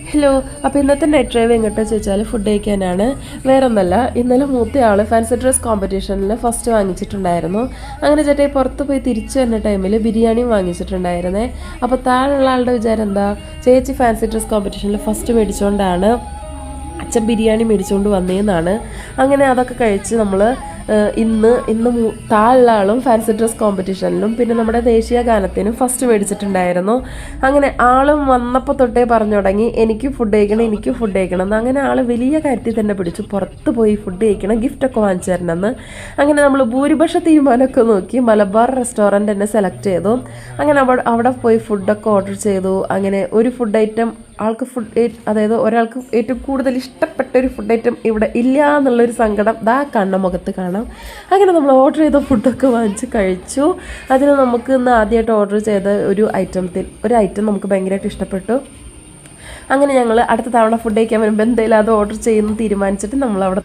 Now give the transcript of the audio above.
Hello. അപ്പോൾ ഇന്നത്തെ net drive എങ്ങോട്ടാ ചോദിച്ചാൽ ഫുഡ് കഴിക്കാനാണ്. വേറൊന്നല്ല, ഇന്നലെ മൂത്തയാൾ ഫാൻസി ഡ്രസ് കോമ്പറ്റീഷനിൽ ഫസ്റ്റ് വാങ്ങിച്ചിട്ടുണ്ടായിരുന്നു. അങ്ങനെ ചേട്ടാ പുറത്ത് പോയി തിരിച്ചു വരുന്ന ടൈമിൽ ബിരിയാണിയും വാങ്ങിച്ചിട്ടുണ്ടായിരുന്നേ. അപ്പോൾ താഴെയുള്ള ആളുടെ വിചാരം എന്താ, ചേച്ചി ഫാൻസി ഡ്രസ് കോമ്പറ്റീഷനിൽ ഫസ്റ്റ് മേടിച്ചുകൊണ്ടാണ് അച്ഛൻ ബിരിയാണി മേടിച്ചുകൊണ്ട് വന്നതെന്നാണ്. അങ്ങനെ അതൊക്കെ കഴിച്ച് നമ്മൾ ഇന്ന് താഴെയുള്ള ആളും ഫാൻസി ഡ്രസ് കോമ്പറ്റീഷനിലും പിന്നെ നമ്മുടെ ദേശീയ ഗാനത്തിനും ഫസ്റ്റ് മേടിച്ചിട്ടുണ്ടായിരുന്നു. അങ്ങനെ ആളും വന്നപ്പോൾ തൊട്ടേ പറഞ്ഞു തുടങ്ങി എനിക്ക് ഫുഡ് കഴിക്കണം എന്ന്. അങ്ങനെ ആൾ വലിയ കാര്യത്തിൽ തന്നെ പിടിച്ചു, പുറത്ത് പോയി ഫുഡ് കഴിക്കണം, ഗിഫ്റ്റൊക്കെ വാങ്ങിച്ചു തരണമെന്ന്. അങ്ങനെ നമ്മൾ ഭൂരിപക്ഷ തീരുമാനമൊക്കെ നോക്കി മലബാർ റെസ്റ്റോറൻറ്റ് തന്നെ സെലക്ട് ചെയ്തു. അങ്ങനെ അവിടെ പോയി ഫുഡൊക്കെ ഓർഡർ ചെയ്തു. അങ്ങനെ ഒരു ഫുഡ് ഐറ്റം അതായത് ഒരാൾക്ക് ഏറ്റവും കൂടുതൽ ഇഷ്ടപ്പെട്ട ഒരു ഫുഡ് ഐറ്റം ഇവിടെ ഇല്ല എന്നുള്ളൊരു സങ്കടം മുഖത്ത് കാണാം. അങ്ങനെ നമ്മൾ ഓർഡർ ചെയ്ത ഫുഡൊക്കെ വാങ്ങിച്ച് കഴിച്ചു. അതിന് നമുക്ക് ഇന്ന് ആദ്യമായിട്ട് ഓർഡർ ചെയ്ത ഒരു ഐറ്റം നമുക്ക് ഭയങ്കരമായിട്ട് ഇഷ്ടപ്പെട്ടു. അങ്ങനെ ഞങ്ങൾ അടുത്ത തവണ ഫുഡ് കഴിക്കാൻ വരുമ്പോൾ എന്തെങ്കിലും അത് ഓർഡർ ചെയ്യുമെന്ന് തീരുമാനിച്ചിട്ട് നമ്മളവിടെ